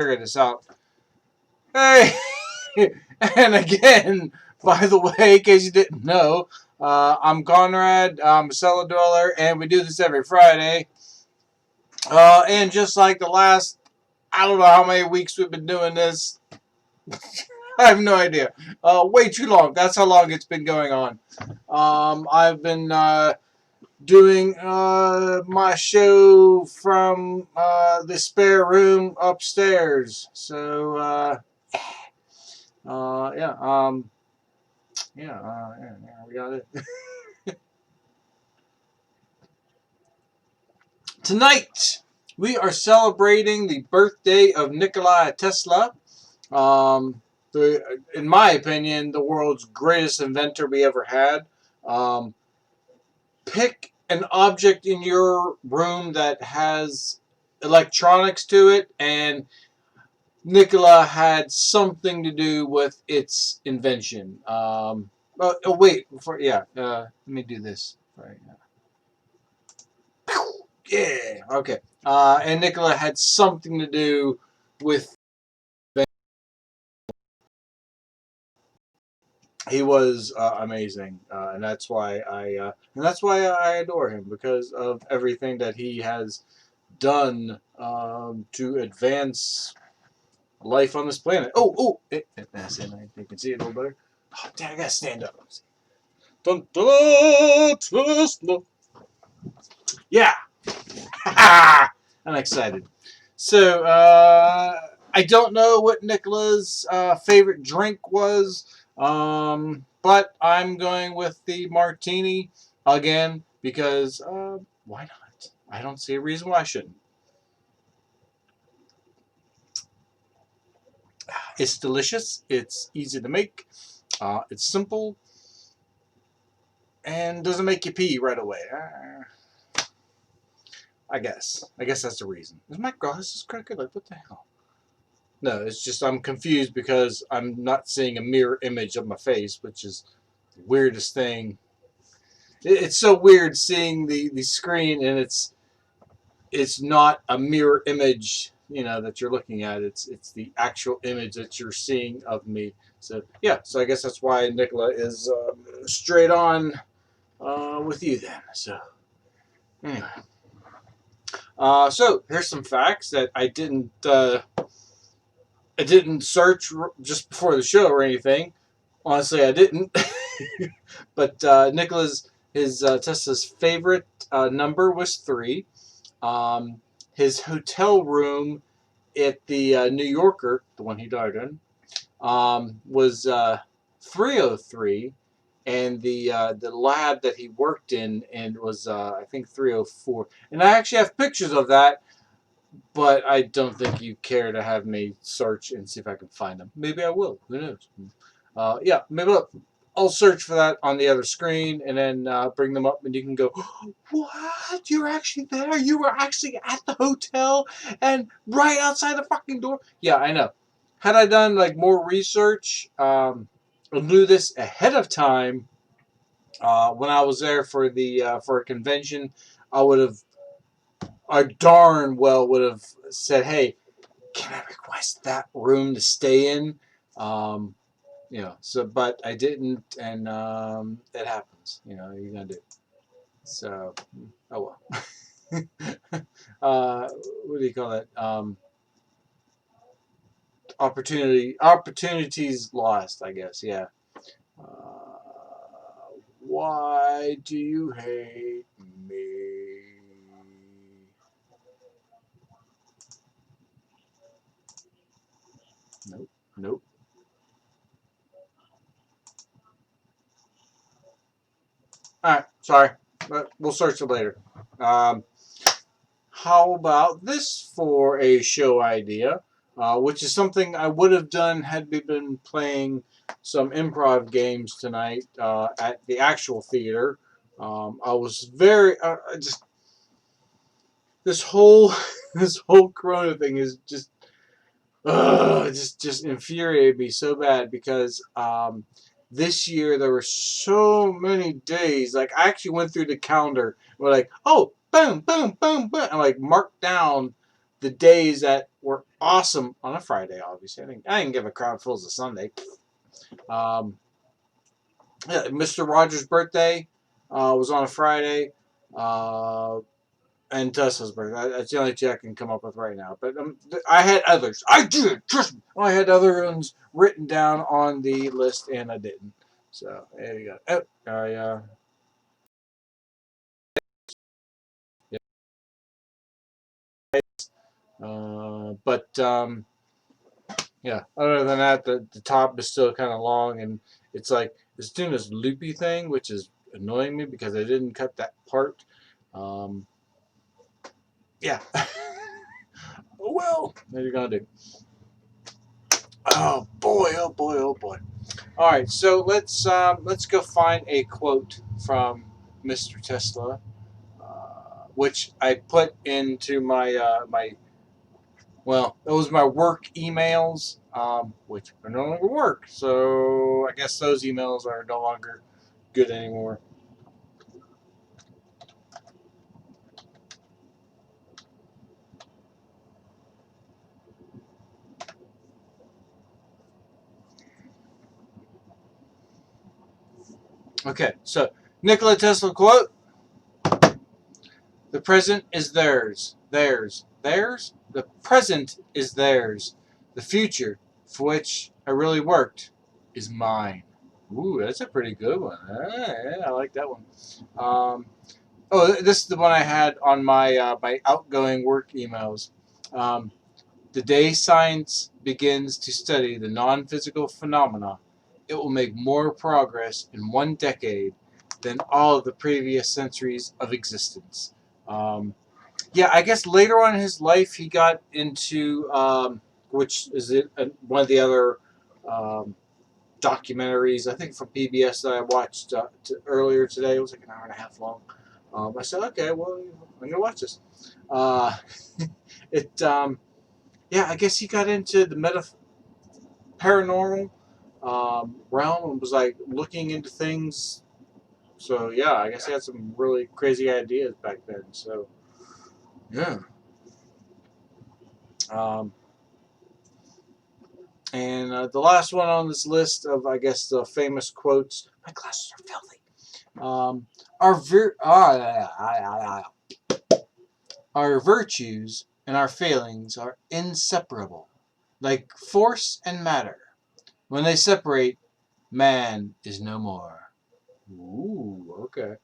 figure this out. Hey, and again, by the way, in case you didn't know, I'm Conrad. I'm a cellar dweller, and we do this every Friday. And just like the last, I don't know how many weeks we've been doing this. I have no idea. Way too long. That's how long it's been going on. I've been doing my show from the spare room upstairs. So yeah, we got it. Tonight we are celebrating the birthday of Nikola Tesla. In my opinion, the world's greatest inventor we ever had. Um, Pick an object in your room that has electronics to it, and Nikola had something to do with its invention. Wait, let me do this. Right. Yeah, okay. And Nikola had something to do with. He was amazing, and that's why I adore him, because of everything that he has done to advance life on this planet. That's it. You can see it a little better. Oh, damn, I gotta stand up. Dun, dun, Tesla. Yeah, I'm excited. So I don't know what Nicola's favorite drink was, but I'm going with the martini again because why not? I don't see a reason why I shouldn't. It's delicious. It's easy to make. It's simple and doesn't make you pee right away. I guess that's the reason. Is my glasses crooked? Like, what the hell? No, it's just I'm confused because I'm not seeing a mirror image of my face, which is the weirdest thing. It's so weird seeing the screen and it's not a mirror image, that you're looking at. It's the actual image that you're seeing of me. So yeah, so I guess that's why Nikola is straight on with you then. So anyway, so here's some facts that I didn't search just before the show or anything. Honestly, I didn't. But Nicola's his Tesla's favorite number was 3. His hotel room at the New Yorker, the one he died in, was 303, and the lab that he worked in and was I think 304. And I actually have pictures of that, but I don't think you care to have me search and see if I can find them. Maybe I will. Who knows? Yeah, maybe I'll search for that on the other screen and then bring them up, and you can go, what? You're actually there? You were actually at the hotel and right outside the fucking door? Yeah, I know. Had I done like more research, and knew this ahead of time, when I was there for for a convention, I darn well would have said, hey, can I request that room to stay in? But I didn't, and it happens. You're gonna do it. So, oh well. What do you call it? Opportunities lost, I guess. Yeah. Why do you hate me? Nope. Nope. Alright, sorry. But we'll search it later. How about this for a show idea? Which is something I would have done had we been playing some improv games tonight at the actual theater. I was very just this whole this whole Corona thing is just infuriated me so bad because this year there were so many days. Like I actually went through the calendar. We're like, oh, boom, boom, boom, boom, and like marked down the days that were awesome on a Friday, obviously. I didn't give a crowd full as a Sunday. Um, yeah, Mr. Rogers' birthday was on a Friday. And Tesla's birthday. That's the only two I can come up with right now. But I had others. I did. Trust me. I had other ones written down on the list, and I didn't. So there you go. Oh, yeah. But yeah. Other than that, the top is still kind of long, and it's like it's doing this loopy thing, which is annoying me because I didn't cut that part. Um, yeah. Oh well. What are you gonna do? Oh boy! Oh boy! Oh boy! All right, so let's go find a quote from Mr. Tesla, which I put into my well, it was my work emails, which are no longer work. So I guess those emails are no longer good anymore. Okay, so Nikola Tesla quote: "The present is theirs, theirs, theirs. The present is theirs. The future, for which I really worked, is mine." Ooh, that's a pretty good one. Yeah, I like that one. Um, this is the one I had on my outgoing work emails. Um, the day science begins to study the non-physical phenomena, it will make more progress in one decade than all of the previous centuries of existence. Um, yeah, I guess later on in his life he got into which is one of the other um, documentaries, I think from PBS that I watched earlier today. It was like an hour and a half long. I said, okay, well, I'm gonna watch this. Uh, it, yeah, I guess he got into the paranormal realm and was like looking into things. So yeah, I guess he had some really crazy ideas back then. So yeah. Um, and the last one on this list of, I guess, the famous quotes. My glasses are filthy. Um, our virtues and our failings are inseparable, like force and matter. When they separate, man is no more. Ooh, okay.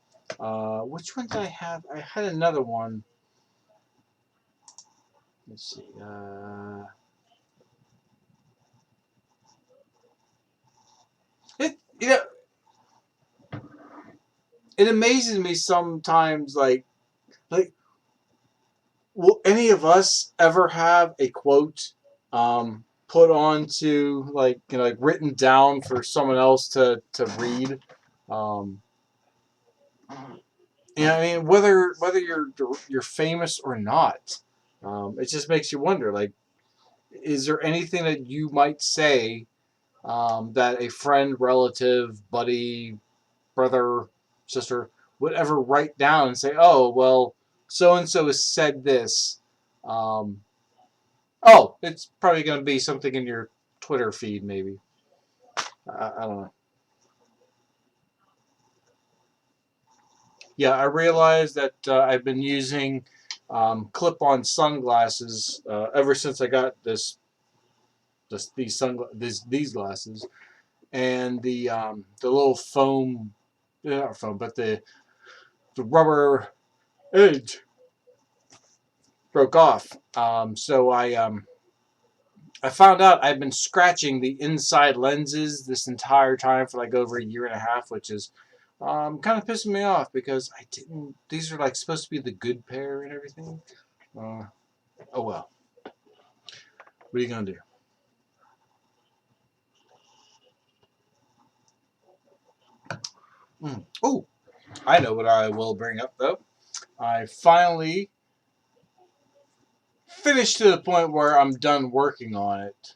Which one did I have? I had another one. Let's see. It you know it amazes me sometimes. Like will any of us ever have a quote put onto like written down for someone else to read? Um, I mean, whether you're famous or not, it just makes you wonder. Like, is there anything that you might say that a friend, relative, buddy, brother, sister would ever write down and say, "Oh, well, so and so has said this." Um, oh, it's probably going to be something in your Twitter feed, maybe. I don't know. Yeah, I realized that I've been using clip-on sunglasses ever since I got these glasses, and the little foam, not foam, but the rubber edge broke off. So I found out I've been scratching the inside lenses this entire time for like over a year and a half, which is kind of pissing me off because I didn't. These are like supposed to be the good pair and everything. Uh, oh well. What are you gonna do? Oh, I know what I will bring up though. I finally finished to the point where I'm done working on it.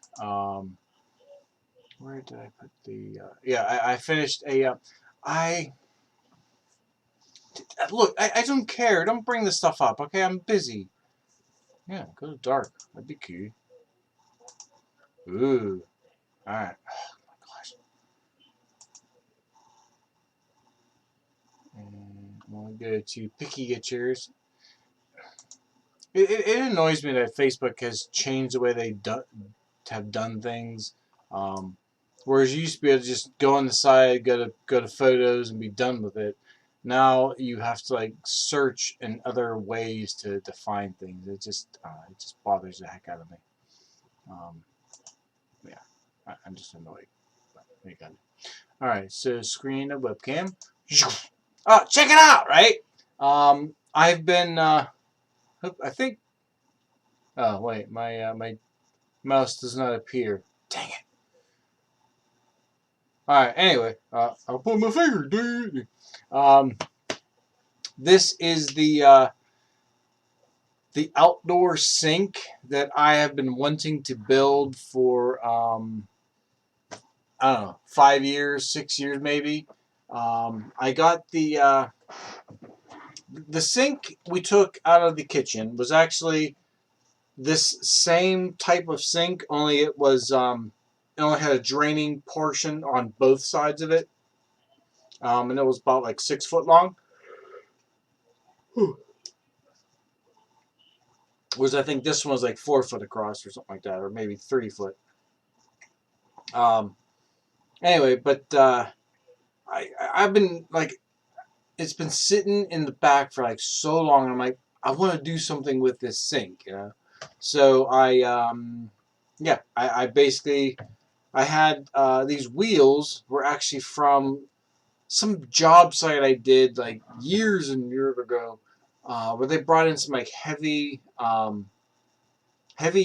Where did I put the? Yeah, I finished a. I look. I don't care. Don't bring this stuff up. Okay, I'm busy. Yeah, go to dark. That'd be cute. Ooh. Alright. Oh my gosh. And we'll go to Picky Get Yours. It annoys me that Facebook has changed the way they have done things. Um, whereas you used to be able to just go on the site, go to photos, and be done with it. Now you have to like search in other ways to find things. It just bothers the heck out of me. Um, yeah, I'm just annoyed. But there you go. All right, so screen of webcam. Oh, check it out, right? I've been. I think. Oh wait, my mouse does not appear. Dang it. Alright, anyway, I'll put my finger. Um, this is the outdoor sink that I have been wanting to build for, I don't know, 5 years, 6 years maybe. I got the sink we took out of the kitchen was actually this same type of sink, only it only had a draining portion on both sides of it. And it was about like 6 foot long. Whereas I think this one was like 4 foot across or something like that, or maybe 3 foot. Um, anyway, but I've been like, it's been sitting in the back for like so long. I'm like, I want to do something with this sink, you know. So I basically I had these wheels were actually from some job site I did like years and years ago, where they brought in some like heavy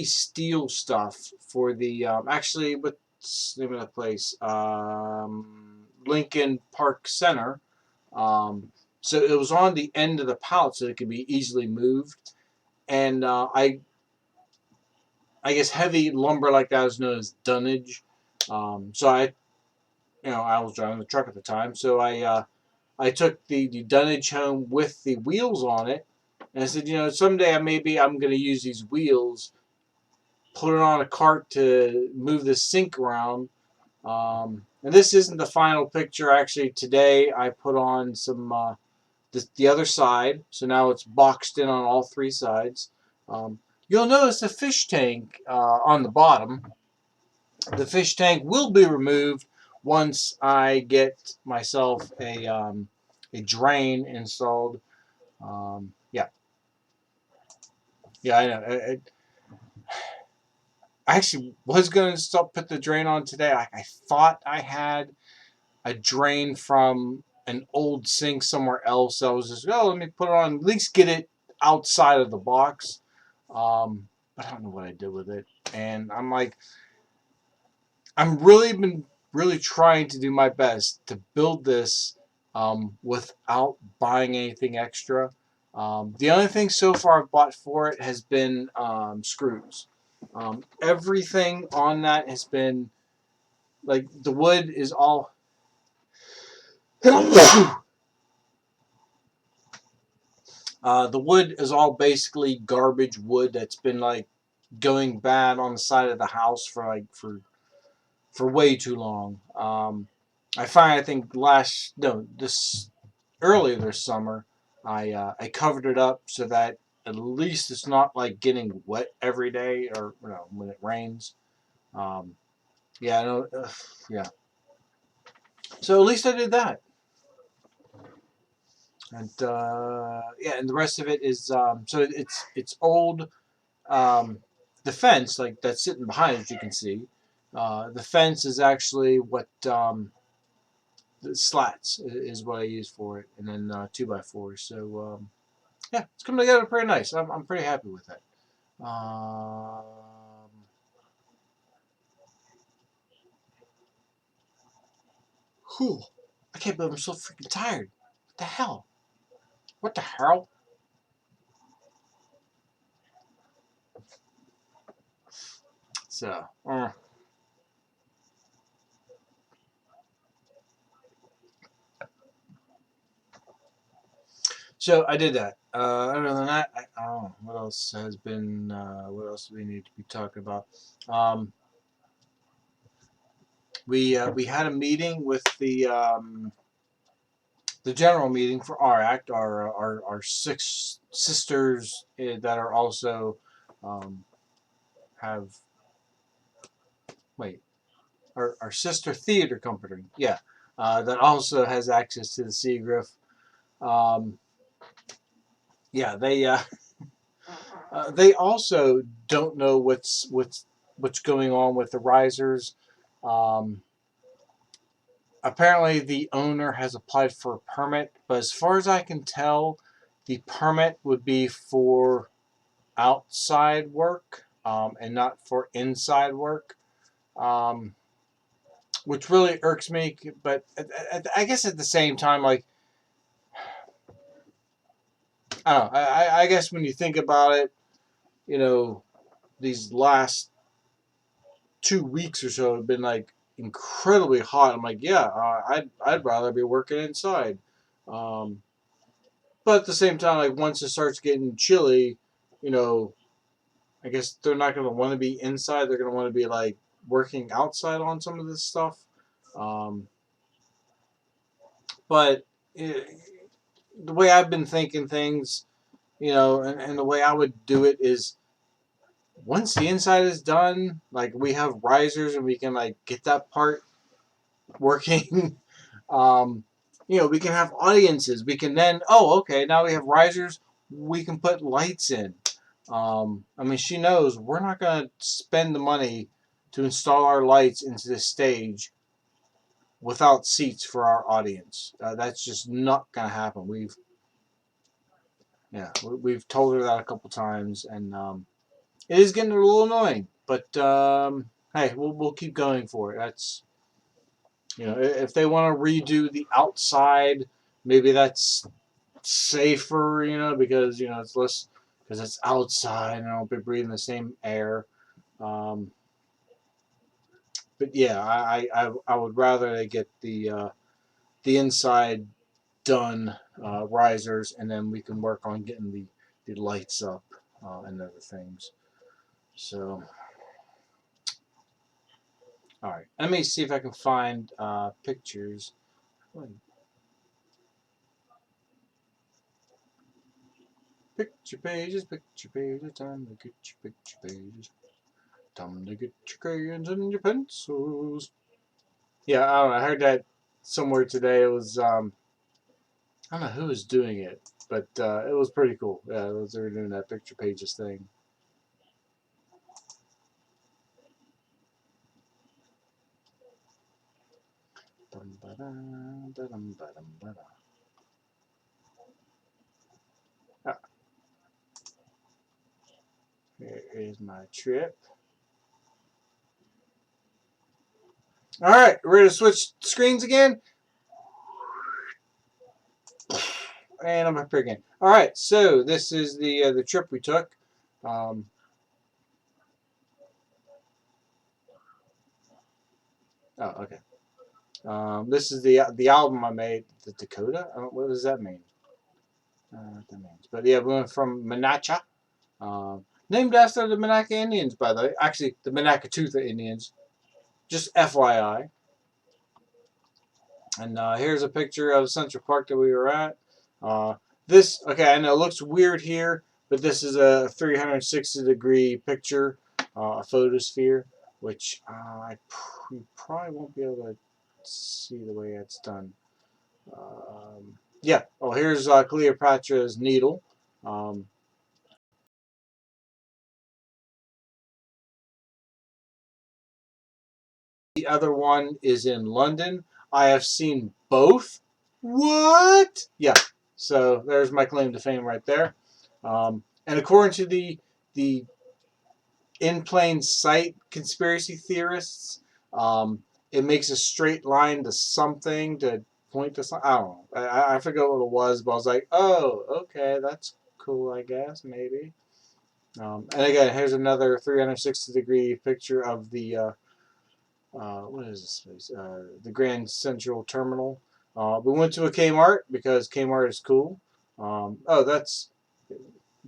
steel stuff for the actually what's the name of the place, Lincoln Park Center. So it was on the end of the pallet so it could be easily moved, and I guess heavy lumber like that is known as dunnage. So I was driving the truck at the time, so I took the dunnage home with the wheels on it, and I said, someday maybe I'm going to use these wheels, put it on a cart to move the sink around. And this isn't the final picture. Actually, today I put on some the other side, so now it's boxed in on all three sides. Um, you'll notice the fish tank on the bottom. The fish tank will be removed once I get myself a drain installed. Yeah, yeah, I know. I actually was going to put the drain on today. I thought I had a drain from an old sink somewhere else. I was just, let me put it on, at least get it outside of the box. But I don't know what I did with it. And I'm like, I'm really trying to do my best to build this without buying anything extra. The only thing so far I've bought for it has been screws. Everything on that has been like the wood is all the wood is all basically garbage wood that's been like going bad on the side of the house for way too long. I think this earlier this summer, I covered it up so that at least it's not like getting wet every day or when it rains. Um, yeah, I know, yeah. So at least I did that, and yeah, and the rest of it is so it's old. The fence, like that's sitting behind, as you can see, the fence is actually what the slats is what I use for it, and then 2x4s. So yeah, it's coming together pretty nice. I'm pretty happy with it. Um, whew, I can't believe I'm so freaking tired. What the hell? What the hell? So, so I did that. Other than that, I don't know what else has been. What else do we need to be talking about? Um, we had a meeting with the general meeting for our act, our six sisters that are also um, have wait our sister theater company, yeah, that also has access to the Seagriff. Um, yeah, they also don't know what's going on with the risers. Um, Apparently, the owner has applied for a permit, but as far as I can tell, the permit would be for outside work and not for inside work, um, which really irks me. But I guess at the same time, like, I don't know. I guess when you think about it, you know, these last 2 weeks or so have been like incredibly hot. I'm like, yeah, I'd rather be working inside. Um, but at the same time, like once it starts getting chilly, you know, I guess they're not going to want to be inside. They're going to want to be like working outside on some of this stuff. Um, but it, the way I've been thinking things, and the way I would do it is once the inside is done, like we have risers and we can like get that part working. um, we can have audiences. We can then, oh, okay, now we have risers. We can put lights in. I mean, she knows we're not going to spend the money to install our lights into the stage without seats for our audience. That's just not going to happen. We've told her that a couple times, and it is getting a little annoying. But hey, we'll keep going for it. That's if they want to redo the outside, maybe that's safer. Because it's less because it's outside and I won't be breathing the same air. Um, but yeah, I would rather they get the inside done risers, and then we can work on getting the lights up and other things. So, all right, let me see if I can find pictures. Picture pages, time to get your picture pages. Time to get your crayons and your pencils. Yeah, I don't know. I heard that somewhere today. It was I don't know who was doing it, but it was pretty cool. Yeah, they were doing that picture pages thing. Ah, here is my trip. All right, we're ready to switch screens again, and I'm up here again. All right, so this is the trip we took. Um, oh, okay. This is the album I made, the Dakota. What does that mean? I don't know what that means. But yeah, we went from Manacha, named after the Monaca Indians, by the way. Actually, the Monaca Indians. Just FYI. And here's a picture of Central Park that we were at. Okay, I know it looks weird here, but this is a 360-degree picture, a photosphere, which you probably won't be able to see the way it's done. Yeah. Oh, here's Cleopatra's Needle. Um, the other one is in London. I have seen both. What? Yeah. So there's my claim to fame right there. And according to the in plain sight conspiracy theorists, it makes a straight line to something to point to something. I don't know. I forget what it was, but I was like, oh, okay, that's cool. I guess maybe. And again, here's another 360-degree picture of the what is this place? The Grand Central Terminal. We went to a Kmart because Kmart is cool. Oh, that's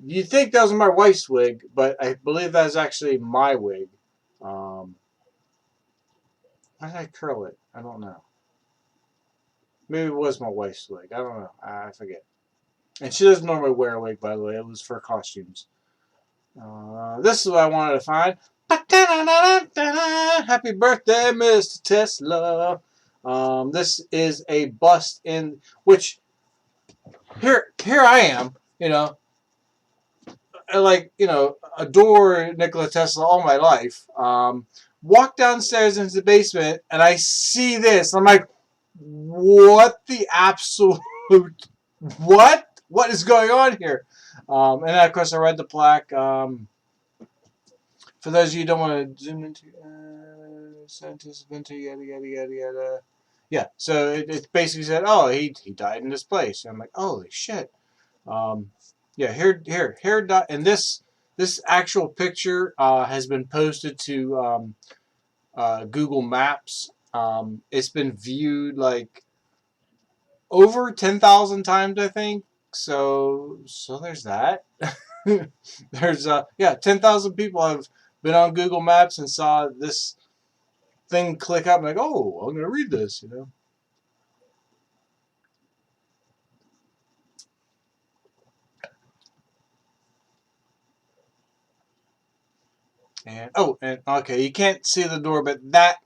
You'd think that was my wife's wig, but I believe that is actually my wig. Why did I curl it? I don't know. Maybe it was my wife's wig. I don't know. I forget. And she doesn't normally wear a wig, by the way. It was for costumes. This is what I wanted to find. Happy birthday, Mr. Tesla. This is a bust in which here I am, adore Nikola Tesla all my life. Walk downstairs into the basement and I see this. I'm like, what the absolute what? What is going on here? And then, of course, I read the plaque. For those of you who don't want to zoom into scientist, inventor, yada yada yada yada. Yeah, so it basically said, oh, he died in this place. And I'm like, holy shit. Yeah, here, and this actual picture has been posted to Google Maps. It's been viewed like over 10,000 times, I think. So there's that. There's 10,000 people have been on Google Maps and saw this thing click up. I'm like, oh, I'm gonna read this, And okay, you can't see the door, but that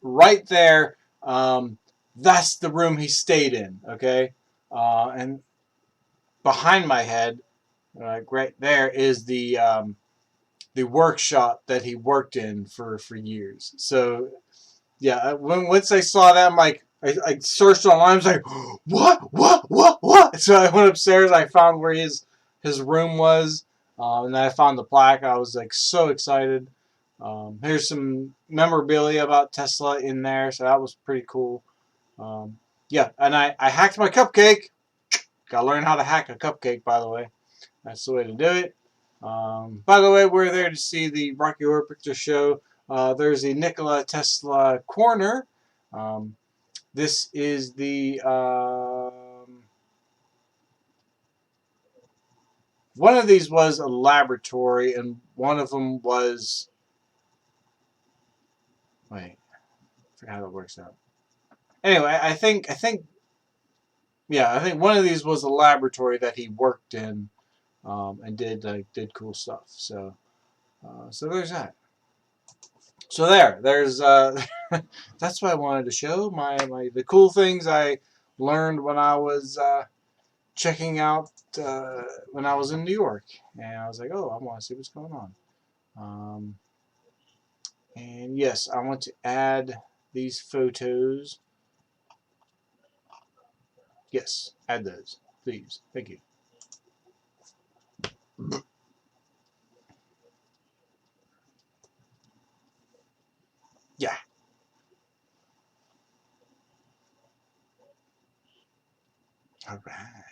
right there, that's the room he stayed in. Okay, and behind my head, right there, is the workshop that he worked in for years. So yeah, once I saw that, I'm like, I searched online. I was like, what? So I went upstairs. I found where his room was, and then I found the plaque. I was like so excited. Here's some memorabilia about Tesla in there, so that was pretty cool. Yeah, and I hacked my cupcake. Gotta learn how to hack a cupcake, by the way. That's the way to do it. By the way, we're there to see the Rocky Horror Picture Show. There's a Nikola Tesla corner. This is the one of these was a laboratory, and one of them was wait, I forgot how that works out. Anyway, I think one of these was a laboratory that he worked in, and did cool stuff. So there's that. So there's that's what I wanted to show the cool things I learned when I was checking out when I was in New York, and I was like, oh, I want to see what's going on. And yes, I want to add these photos. Yes, add those, please. Thank you. Yeah. All right.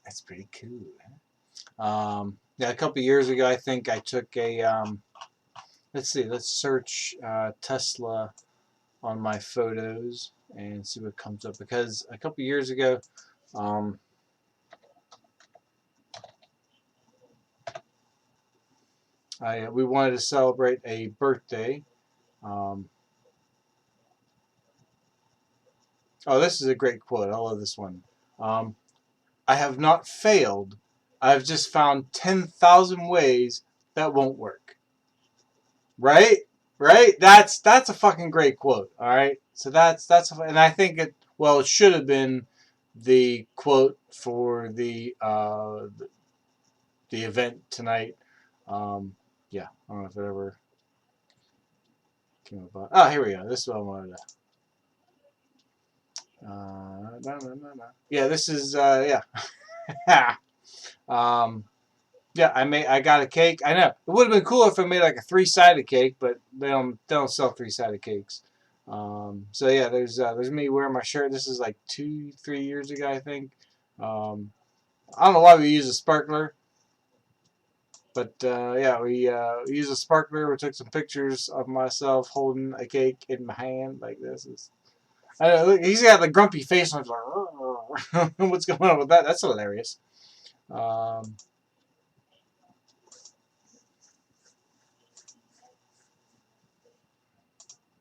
That's pretty cool. Yeah, a couple years ago, I think I took a. Let's see. Let's search Tesla on my photos and see what comes up, because a couple years ago, we wanted to celebrate a birthday. Oh, this is a great quote. I love this one. I have not failed. I've just found 10,000 ways that won't work. Right? Right? That's a fucking great quote. All right. So and I think it should have been the quote for the event tonight. Yeah, I don't know if it ever came about. Oh, here we go. This is what I wanted to. Yeah, this is yeah. Yeah, I got a cake. I know it would have been cool if I made like a 3-sided cake, but they don't sell 3-sided cakes. So yeah, there's me wearing my shirt. This is like 2-3 years ago, I think. I don't know why we use a sparkler, but yeah, we used a sparkler. We took some pictures of myself holding a cake in my hand like this. I know, look, he's got the grumpy face on. Like, what's going on with that? That's hilarious. Um,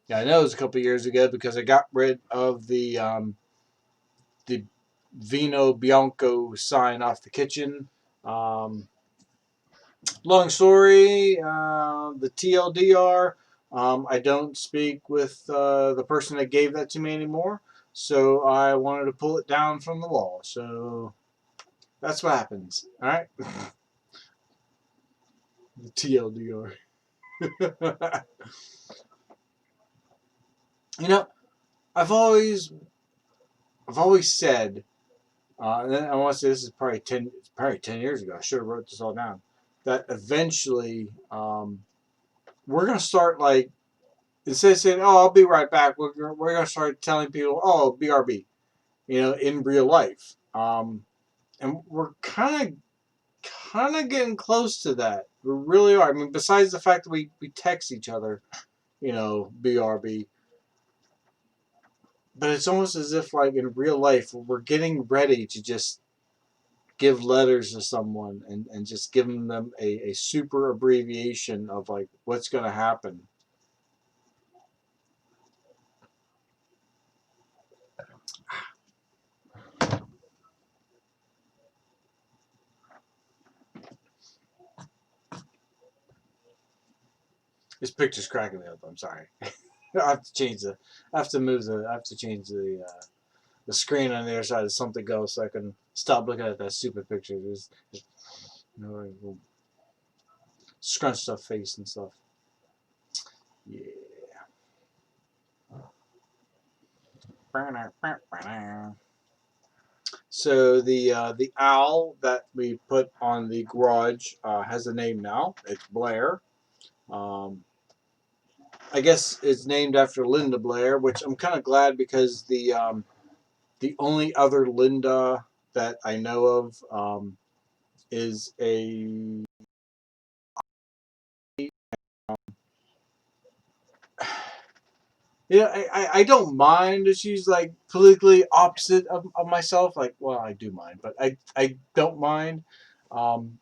yeah, I know it was a couple years ago because I got rid of the Vino Bianco sign off the kitchen. Um, Long story, the TLDR, I don't speak with the person that gave that to me anymore, so I wanted to pull it down from the wall. So that's what happens. All right, the TLDR. You know, I've always said, and I want to say this is probably 10 years ago. I should have wrote this all down. That eventually, we're gonna start like instead of saying, "Oh, I'll be right back," we're gonna start telling people, "Oh, BRB," in real life. And we're kind of getting close to that. We really are. I mean, besides the fact that we text each other, BRB, but it's almost as if like in real life we're getting ready to just give letters to someone and just giving them a super abbreviation of like what's going to happen. This picture's cracking me up. I'm sorry. I have to change the. I have to move the. I have to change the screen on the other side of something else so I can stop looking at that stupid picture. There's like, scrunched up face and stuff. Yeah. So the owl that we put on the garage has a name now. It's Blair. Um, I guess it's named after Linda Blair, which I'm kind of glad because the only other Linda that I know of is a I don't mind that she's like politically opposite of myself. Like, well, I do mind, but I don't mind. Um,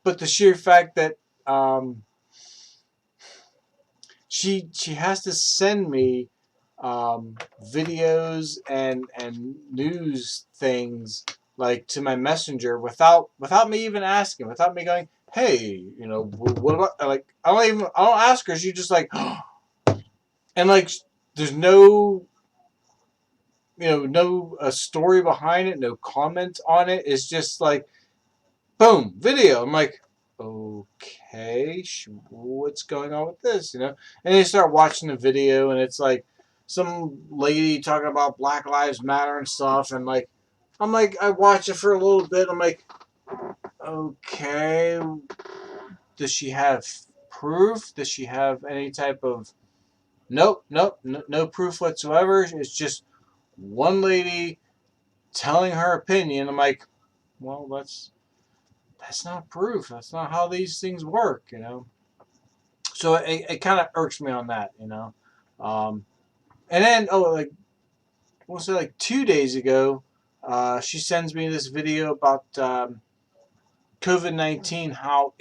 but the sheer fact that um, she has to send me videos and news things like to my messenger without me even asking, without me going, hey, what about like I don't ask her. She just like and like there's no no story behind it, no comment on it. It's just like, boom, video. I'm like, okay, what's going on with this? And they start watching the video, and it's like some lady talking about Black Lives Matter and stuff, and like, I'm like, I watch it for a little bit. I'm like, okay, does she have proof? Does she have any type of? Nope, nope, no proof whatsoever. It's just one lady telling her opinion. I'm like, well, that's not proof. That's not how these things work. So it kind of irks me on that. Um, and then like we'll say like 2 days ago, she sends me this video about COVID-19, how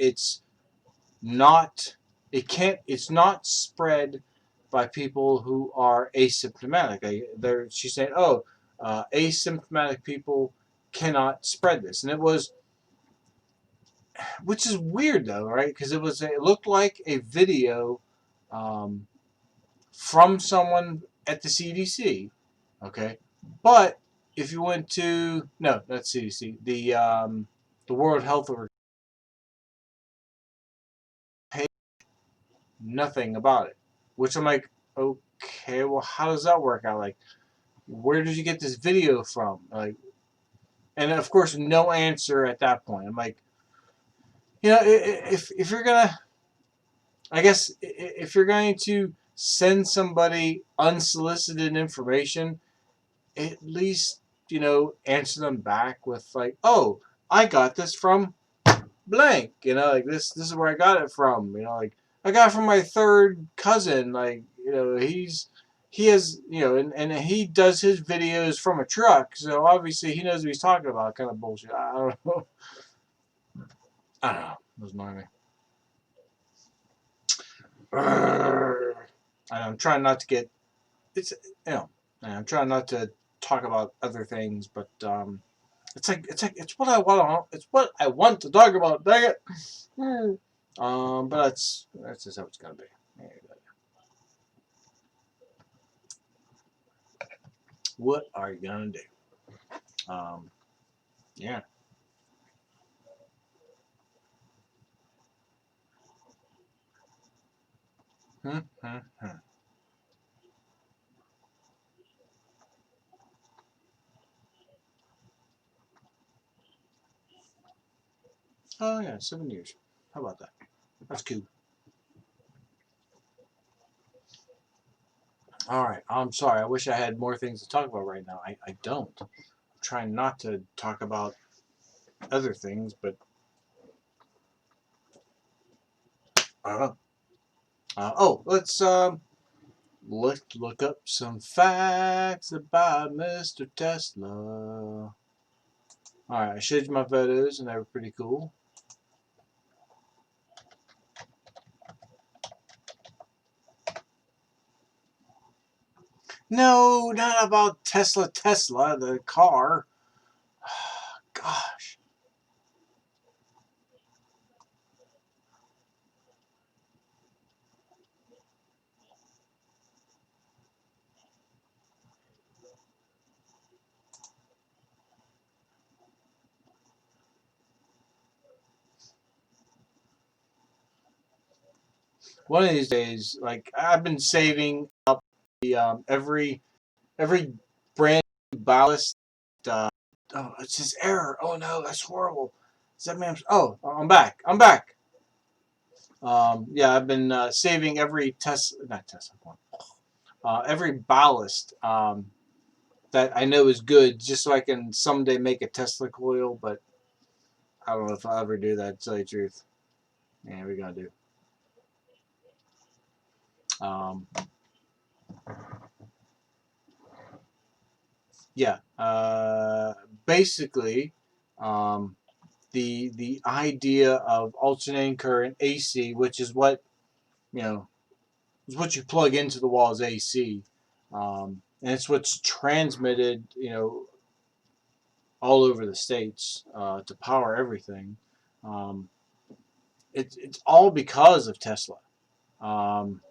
not it's not spread by people who are asymptomatic. She's saying, oh, asymptomatic people cannot spread this, and it was, which is weird though, right? Because it looked like a video um, from someone at the CDC, okay, but if you went to no, not CDC, the World Health Organization, nothing about it, which I'm like, okay, well, how does that work out? Like, where did you get this video from? Like, and of course, no answer at that point. I'm like, if you're gonna, I guess, if you're going to send somebody unsolicited information, at least answer them back with like, oh, I got this from blank. Like this is where I got it from. Like I got it from my third cousin. Like he has and he does his videos from a truck, so obviously he knows what he's talking about. Kind of bullshit. I don't know. I don't know. It was annoying me. I'm trying not to get. It's I'm trying not to talk about other things, but it's what I want. It's what I want to talk about. Dang it. But that's just how it's gonna be. What are you gonna do? Yeah. Hmm, hmm, hmm. Oh yeah, 7 years. How about that? That's cool. All right. I'm sorry. I wish I had more things to talk about right now. I don't. I'm trying not to talk about other things, but I don't know. Let's look up some facts about Mr. Tesla. All right, I showed you my photos, and they were pretty cool. No, not about Tesla. Tesla, the car. Gosh. One of these days, like I've been saving up the every brand new ballast. Uh, oh, it's just error. Oh no, that's horrible. Is that man? Oh, I'm back. I'm back. Yeah, I've been saving every not Tesla one, every ballast that I know is good, just so I can someday make a Tesla coil. But I don't know if I'll ever do that. To tell you the truth, yeah, we're gonna do. Um, yeah, basically, um, the idea of alternating current AC, which is what you know is what you plug into the wall as AC, and it's what's transmitted all over the states to power everything. Um, it's all because of Tesla, um,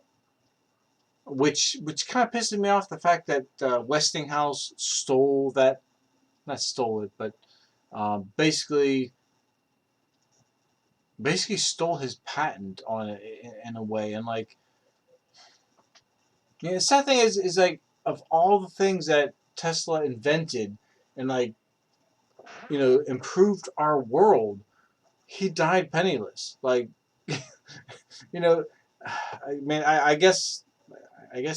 which kind of pisses me off the fact that Westinghouse stole that, not stole it, but basically stole his patent on it in a way. And like, the sad thing is like, of all the things that Tesla invented and like improved our world, he died penniless. Like, you know, I mean, I guess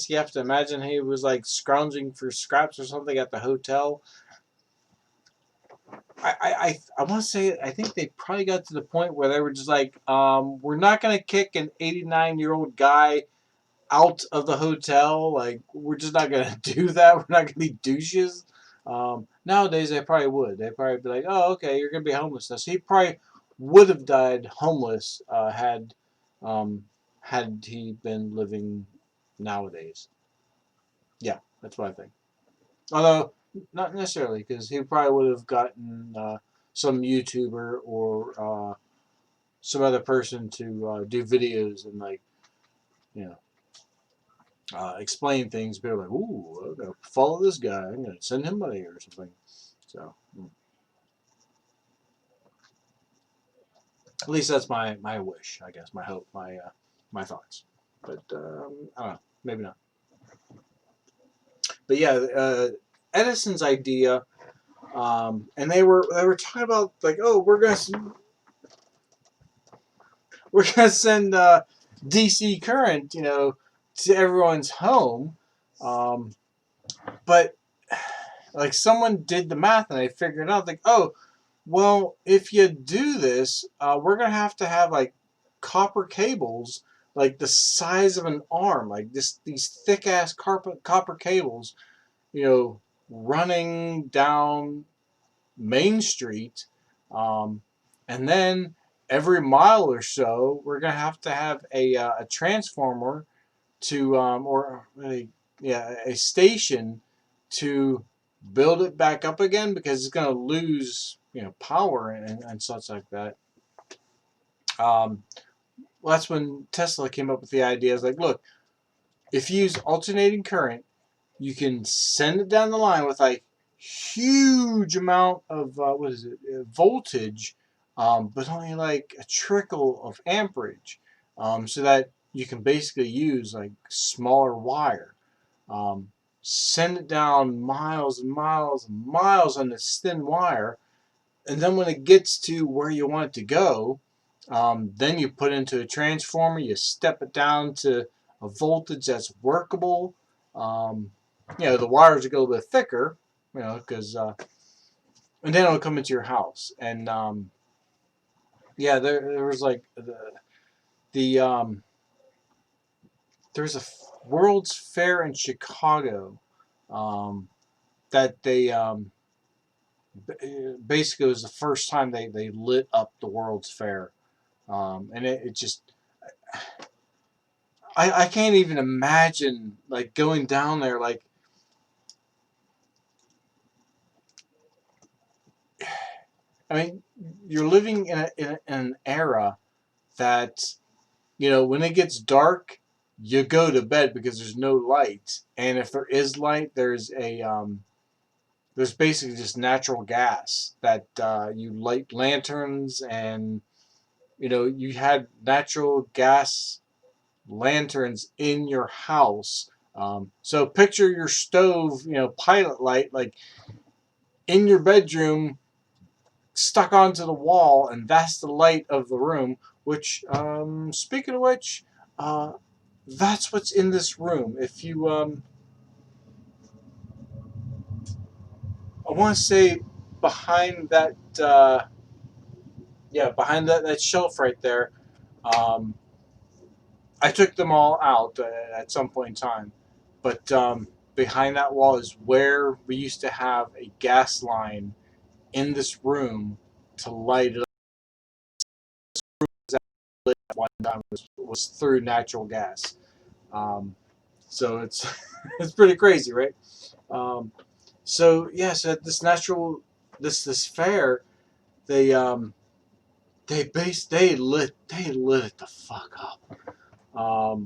you have to imagine he was like scrounging for scraps or something at the hotel. I want to say, I think they probably got to the point where they were just like, we're not gonna kick an 89-year-old guy out of the hotel. Like, we're just not gonna do that. We're not gonna be douches. Nowadays they probably would. They'd probably be like, oh, okay, you're gonna be homeless now. So he probably would have died homeless um, had he been living nowadays. Yeah, that's what I think. Although not necessarily, because he probably would have gotten some YouTuber or some other person to do videos and like you know explain things. People are like, "Ooh, I'm gonna follow this guy. I'm gonna send him money or something." So at least that's my wish, I guess, my hope, my thoughts. But I don't know, maybe not. But yeah, Edison's idea, and they were talking about like, oh, we're gonna send DC current, to everyone's home, um, but like someone did the math and they figured out like, oh, well, if you do this, we're gonna have like copper cables, like the size of an arm, like these thick ass copper cables, you know, running down Main Street, um, and then every mile or so, we're gonna have to have a transformer to a station to build it back up again because it's gonna lose power and such like that. Um, well, that's when Tesla came up with the idea. It's like, look, if you use alternating current, you can send it down the line with like huge amount of voltage, but only like a trickle of amperage, so that you can basically use like smaller wire. Um, Send it down miles and miles and miles on this thin wire, and then when it gets to where you want it to go, then you put it into a transformer. You step it down to a voltage that's workable. Um, the wires will get a little bit thicker, because and then it'll come into your house. And there was like the there's a World's Fair in Chicago, that they basically it was the first time they lit up the World's Fair. And it just I can't even imagine like going down there. Like, I mean, you're living in an era that when it gets dark, you go to bed because there's no light, and if there is light, there's basically just natural gas that you light lanterns, and you had natural gas lanterns in your house. So picture your stove, pilot light, like in your bedroom, stuck onto the wall, and that's the light of the room. Which, speaking of which, that's what's in this room. If you, I want to say, behind that, behind that shelf right there. Um, I took them all out at some point in time, but behind that wall is where we used to have a gas line in this room to light it up. One time was through natural gas. Um, so it's it's pretty crazy, right? Um, so at this this fair, they lit it the fuck up. I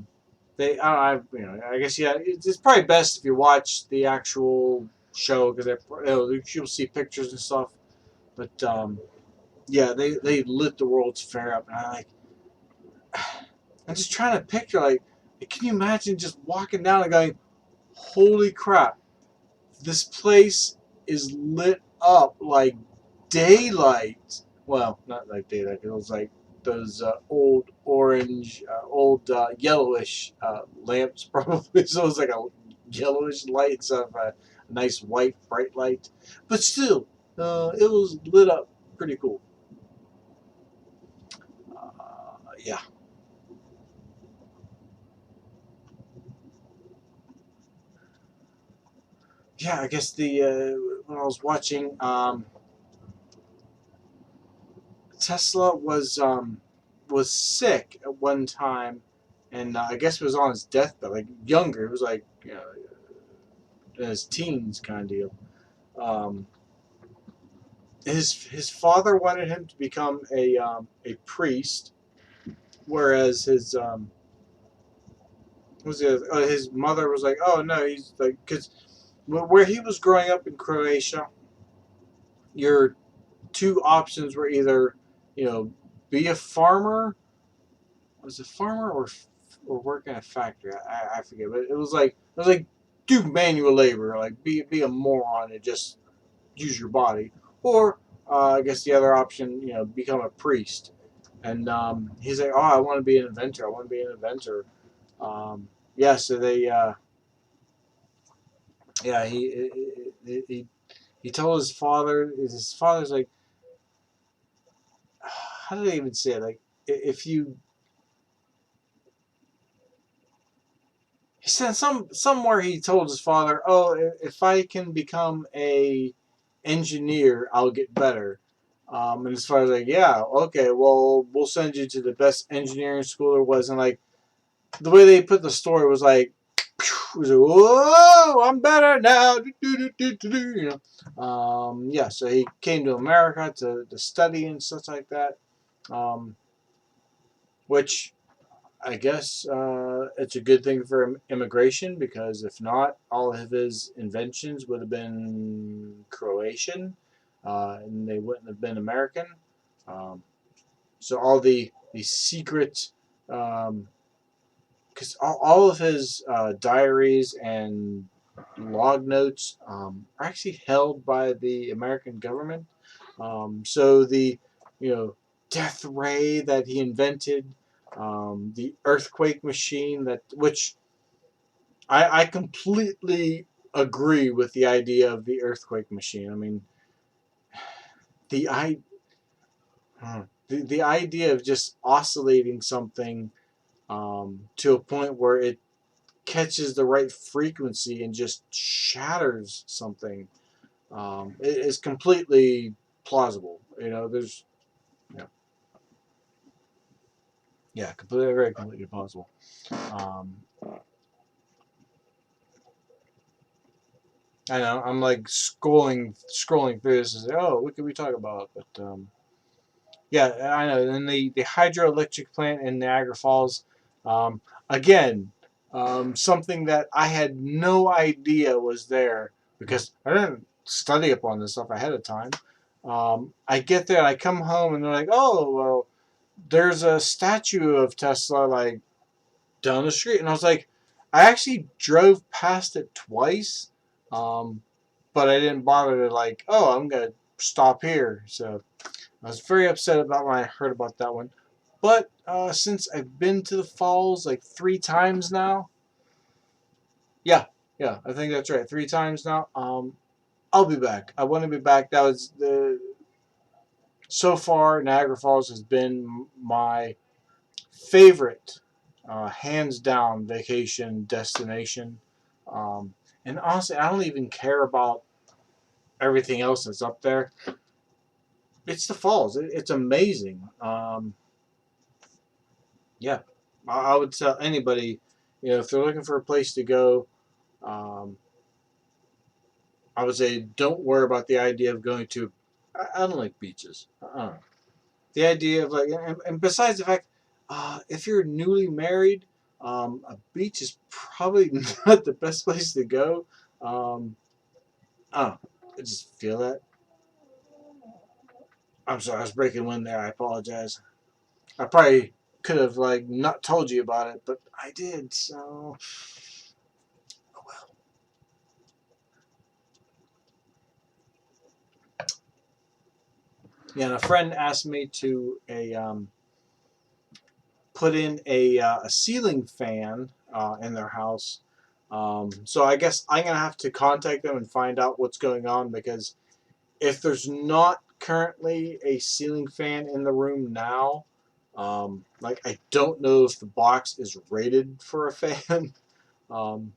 guess it's probably best if you watch the actual show because you'll see pictures and stuff. But they lit the World's Fair up, and I'm just trying to picture, like, can you imagine just walking down and going, holy crap, this place is lit up like daylight. Well, not like daylight. It was like those old orange, old yellowish lamps, probably. So it was like a yellowish light instead of a nice white bright light. But still, it was lit up pretty cool. Yeah. Yeah, I guess when I was watching, Tesla was sick at one time, and I guess it was on his deathbed, like younger. It was like in his teens kind of deal. Um, his father wanted him to become a priest, whereas his mother was like, oh no, he's like, because where he was growing up in Croatia, your two options were either be a farmer, was it farmer or work in a factory? I forget, but it was like do manual labor, like be a moron and just use your body, or I guess the other option, become a priest. And he's like, oh, I want to be an inventor. I want to be an inventor. Yeah, so yeah, he told his father. His father's like, how did they even say it? Like, if you he said somewhere he told his father, "Oh, if I can become a engineer, I'll get better." And as far as like, yeah, okay, well, we'll send you to the best engineering school there was. And like, the way they put the story was like, it was like, whoa, I'm better now. You know, yeah. So he came to America to study and stuff like that, which I guess it's a good thing for immigration, because if not, all of his inventions would have been Croatian, and they wouldn't have been American. Um, so all the secret, because all of his diaries and log notes are actually held by the American government. So the, you know, death ray that he invented, the earthquake machine, that which I completely agree with the idea of the earthquake machine. I mean, the I the idea of just oscillating something to a point where it catches the right frequency and just shatters something is completely plausible. You know, there's yeah, yeah, completely, very completely plausible. Um, I know I'm like scrolling through this and say, oh, what can we talk about? But yeah, I know. And the hydroelectric plant in Niagara Falls, um, again, something that I had no idea was there, because I didn't study up on this stuff ahead of time. I get there and I come home and they're like, oh, well, there's a statue of Tesla like down the street, and I was like, I actually drove past it twice, um, but I didn't bother to like, oh, I'm gonna stop here. So I was very upset about when I heard about that one. But since I've been to the falls like 3 times now, yeah, yeah, I think that's right, 3 times now. I'll be back. I want to be back. That was the so far Niagara Falls has been my favorite, hands down vacation destination. Um, and honestly, I don't even care about everything else that's up there. It's the falls. It's amazing. Yeah, I would tell anybody, you know, if they're looking for a place to go, um, I would say don't worry about the idea of going to. I don't like beaches. I don't know. The idea of like, and besides the fact, if you're newly married, a beach is probably not the best place to go. Um, I don't know. I just feel that. I'm sorry, I was breaking wind there. I apologize. I probably could have like not told you about it, but I did. So, oh well. Yeah, and a friend asked me to put in a ceiling fan in their house. So I guess I'm gonna have to contact them and find out what's going on, because if there's not currently a ceiling fan in the room now, like I don't know if the box is rated for a fan. um,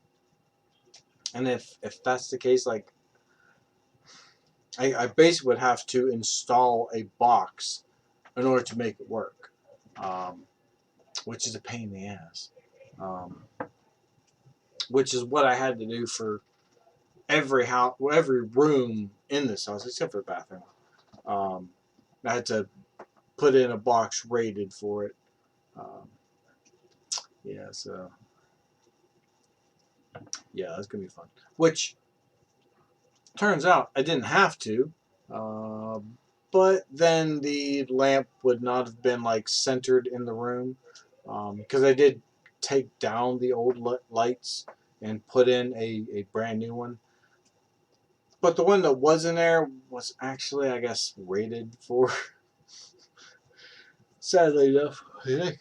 and if that's the case, like I basically would have to install a box in order to make it work, um, which is a pain in the ass. Um, which is what I had to do for every house, every room in this house except for the bathroom. Um, I had to put in a box rated for it. Um, yeah, so yeah, that's gonna be fun. Which turns out I didn't have to, uh, but then the lamp would not have been like centered in the room, because I did take down the old lights and put in a brand new one. But the one that was in there was actually, I guess, rated for. Sadly enough, it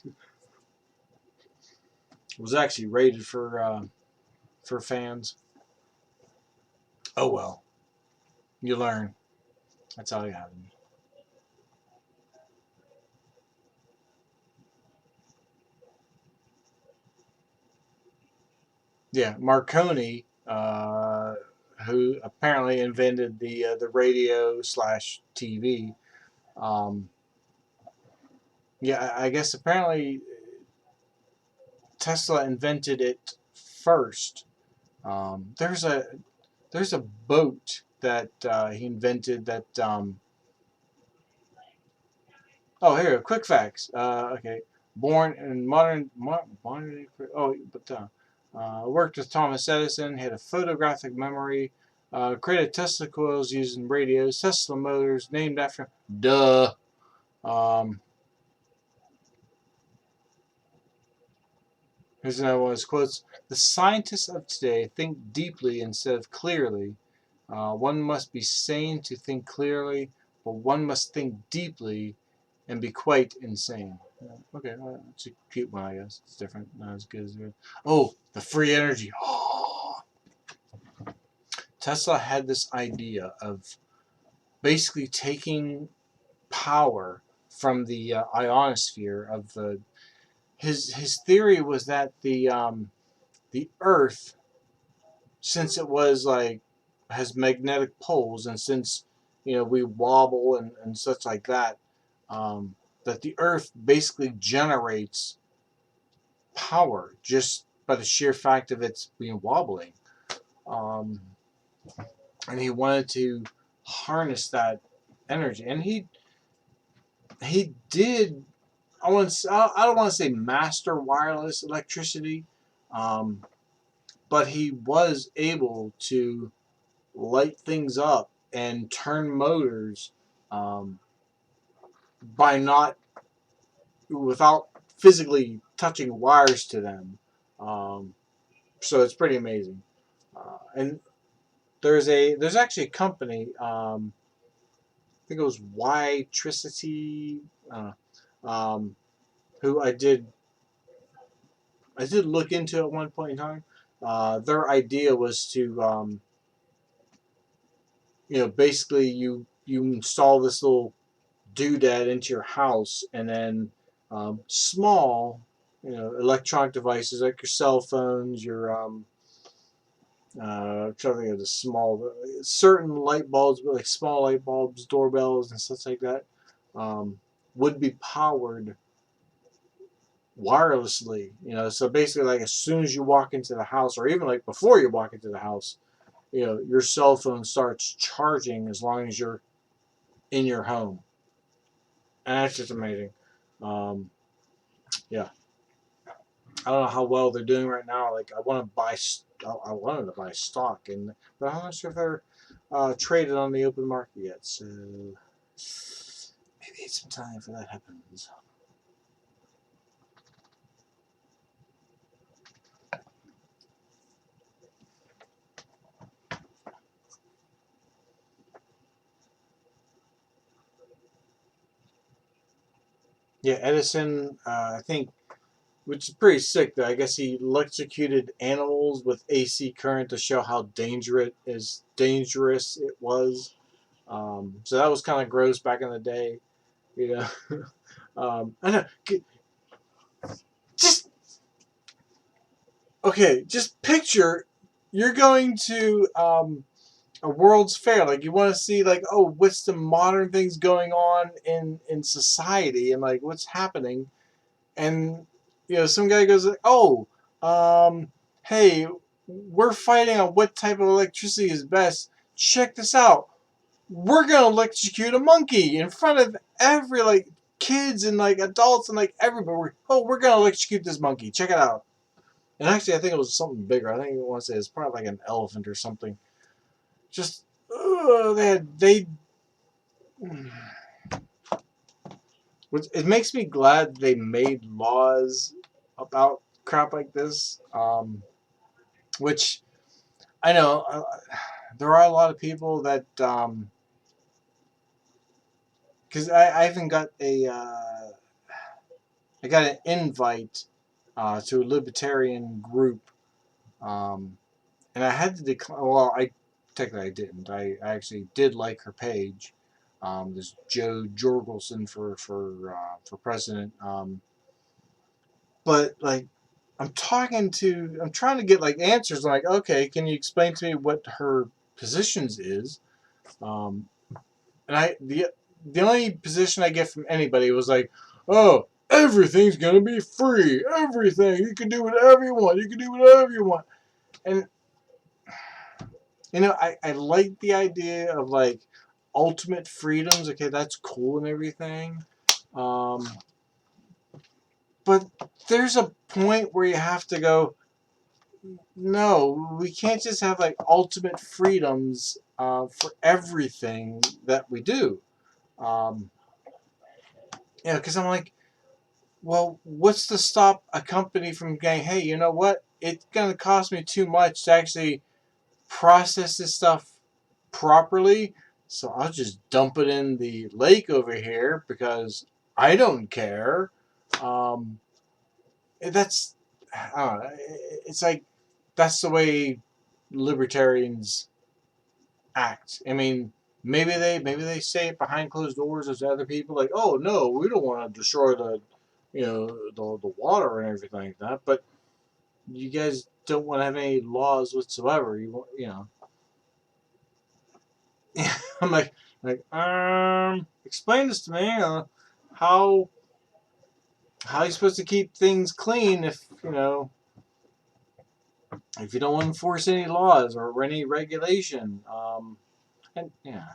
was actually rated for fans. Oh well, you learn. That's all you have. Yeah, Marconi, who apparently invented the radio slash TV. Um, yeah, I guess apparently Tesla invented it first. There's a boat that he invented that. Oh, here, quick facts. Okay, born in modern. Oh, but worked with Thomas Edison. Had a photographic memory. Created Tesla coils used in radios. Tesla motors named after. Duh. Um, Here's another one of his quotes. The scientists of today think deeply instead of clearly. One must be sane to think clearly, but one must think deeply and be quite insane. Okay, it's a cute one, I guess. It's different, not as good as the. Oh, the free energy. Oh. Tesla had this idea of basically taking power from the ionosphere of the. His theory was that the Earth, since it was like has magnetic poles, and since we wobble and such like that, um, that the Earth basically generates power just by the sheer fact of its being wobbling, um, and he wanted to harness that energy, and he did. I don't want to say master wireless electricity, um, but he was able to light things up and turn motors, um, by not without physically touching wires to them. Um, so it's pretty amazing. And there's actually a company. I think it was Ytricity, um, who I did look into at one point in time. Their idea was to basically you install this little doodad into your house, and then small, electronic devices like your cell phones, your I'm trying to think of the small, certain light bulbs, but like small light bulbs, doorbells, and such like that, um, would be powered wirelessly. So basically, like as soon as you walk into the house, or even like before you walk into the house, your cell phone starts charging as long as you're in your home, and that's just amazing. Um, yeah. I don't know how well they're doing right now. Like I want to buy, I wanted to buy stock, but I'm not sure if they're traded on the open market yet. So maybe it's some time for that happens. Yeah, Edison, I think, which is pretty sick. Though I guess he electrocuted animals with AC current to show how dangerous it was. So that was kind of gross back in the day, you know. I know. Just okay. Just picture you're going to a World's Fair. Like you want to see like, oh, what's the modern things going on in society, and like what's happening, and some guy goes like, oh, hey, we're fighting on what type of electricity is best. Check this out. We're gonna electrocute a monkey in front of every like kids and like adults and like everybody. We're gonna electrocute this monkey. Check it out. And actually, I think it was something bigger. I think I want to say it's probably like an elephant or something. Just they. It makes me glad they made laws about crap like this. Which I know there are a lot of people that because I even got I got an invite to a libertarian group, um, and I had to decline. Well, I technically I didn't. I actually did like her page. This Joe Jorgelson for president. But like I'm trying to get like answers. Like, okay, can you explain to me what her positions is? Um, and the only position I get from anybody was like, oh, everything's gonna be free. Everything. You can do whatever you want. You can do whatever you want. And I like the idea of like ultimate freedoms. Okay, that's cool and everything. Um, but there's a point where you have to go, no, we can't just have like ultimate freedoms for everything that we do. Um, because I'm like, well, what's to stop a company from going, hey, you know what? It's going to cost me too much to actually process this stuff properly, so I'll just dump it in the lake over here because I don't care. Um, that's, I don't know, it's like that's the way libertarians act. I mean, maybe they say it behind closed doors as other people, like, oh no, we don't want to destroy the water and everything like that. But you guys don't want to have any laws whatsoever. I'm explain this to me. How how are you supposed to keep things clean if you don't want to enforce any laws or any regulation? And yeah,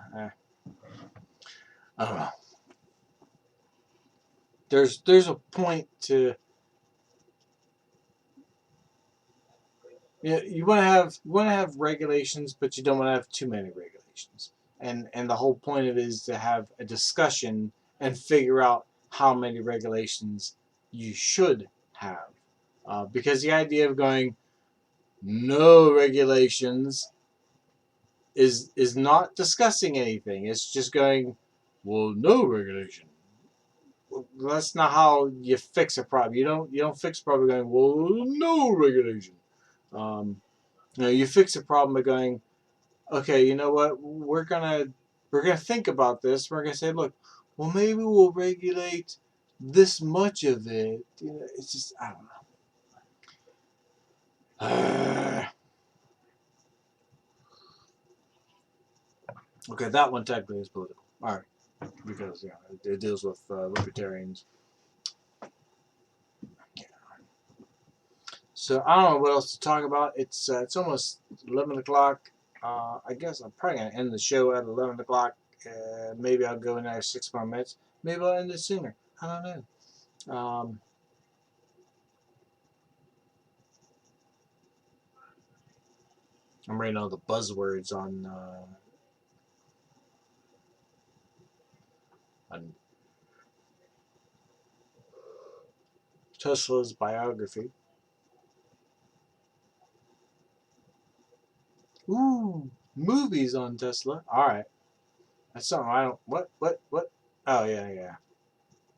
I don't know. There's a point to you want to have regulations, but you don't want to have too many regulations. And the whole point of it is to have a discussion and figure out how many regulations you should have. Because the idea of going no regulations is not discussing anything. It's just going, well, no regulation. Well, that's not how you fix a problem. You don't fix a problem going, well, no regulation. Um, you fix a problem by going, okay, you know what? We're gonna think about this. We're gonna say, look, well, maybe we'll regulate this much of it. It's just I don't know. Okay, that one technically is political. All right, because it deals with libertarians. So I don't know what else to talk about. It's almost 11 o'clock. I guess I'm probably gonna end the show at 11 o'clock. Maybe I'll go another 6 more minutes. Maybe I'll end it sooner. I don't know. I'm writing all the buzzwords on Tesla's biography. Ooh, movies on Tesla. All right, that's something I don't. What? Oh yeah, yeah.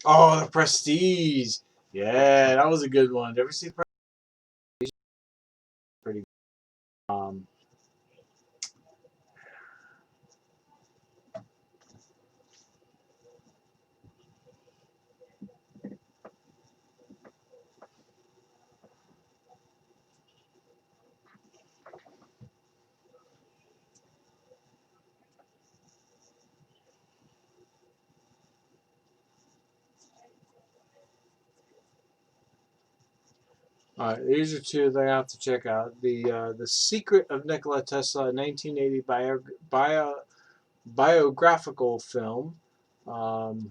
Oh, the Prestige. Yeah, that was a good one. Did you ever see the Prestige? Pretty good. All right, these are two that I have to check out. The Secret of Nikola Tesla, 1980 biographical film,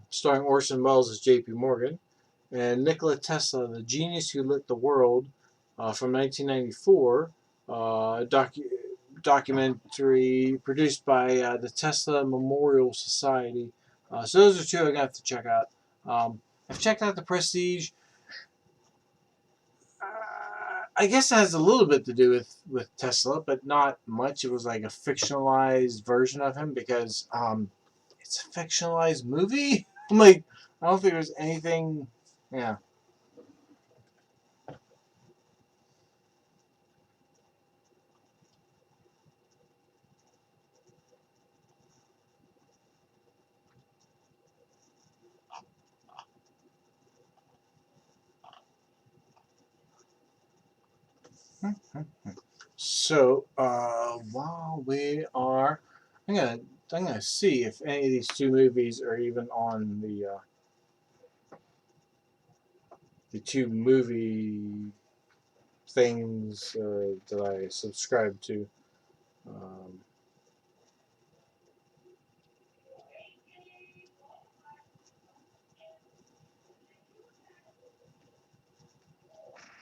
starring Orson Welles as J.P. Morgan, and Nikola Tesla, the genius who lit the world, from 1994, documentary produced by the Tesla Memorial Society. So those are two I'm gonna have to check out. I've checked out the Prestige. I guess it has a little bit to do with Tesla, but not much. It was like a fictionalized version of him because it's a fictionalized movie. I'm like, I don't think there's anything. Yeah. So while we are, I'm gonna I'm gonna see if any of these two movies are even on the two movie things that I subscribe to. Um,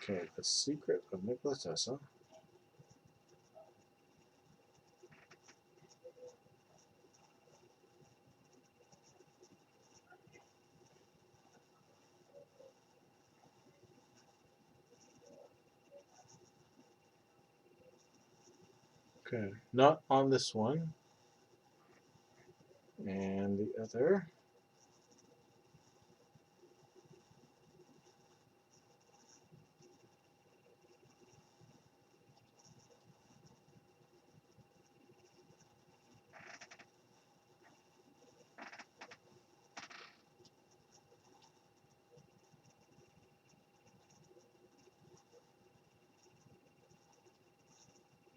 okay, The Secret of Nikola Tesla. Okay, not on this one. And the other.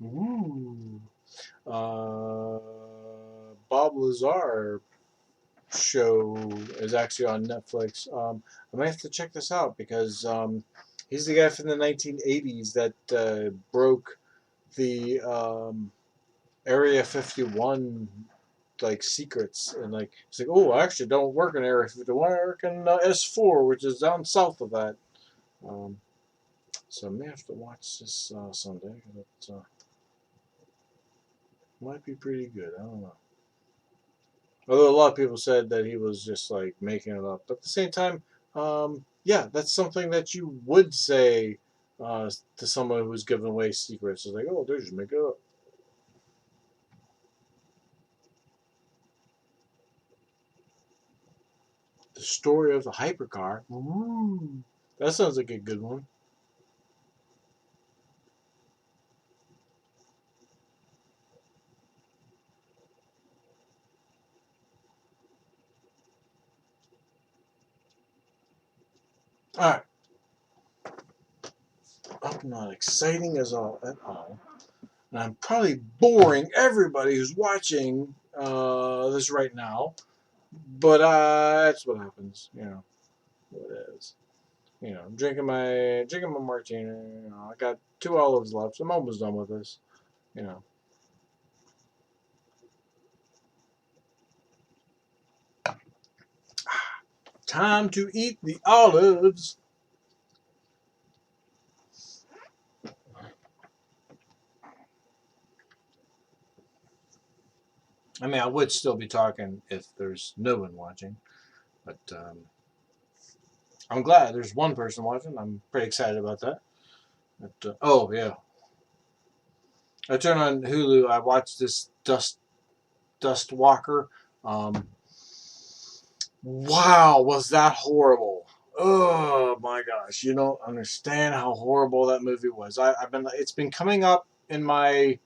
Ooh. Bob Lazar show is actually on Netflix. I might have to check this out because he's the guy from the 1980s that broke the Area 51 like secrets, and like it's like, oh, I actually don't work in Area 51. I work in S4, which is down south of that. Um, so I may have to watch this Sunday. It might be pretty good. I don't know. Although a lot of people said that he was just like making it up, but at the same time, yeah, that's something that you would say to someone who's giving away secrets. It's like, oh, they just make it up. The story of the hypercar. Ooh, that sounds like a good one. All right, I'm not exciting as all at all, and I'm probably boring everybody who's watching this right now. But that's what happens, you know. What it is. You know, I'm drinking my martini. You know, I got 2 olives left. So I'm almost done with this. You know, time to eat the olives. I mean, I would still be talking if there's no one watching, but I'm glad there's one person watching. I'm pretty excited about that. But, oh yeah, I turned on Hulu. I watched this Dust Walker. Um, wow, was that horrible? Oh my gosh, you don't understand how horrible that movie was. I've been it's been coming up in my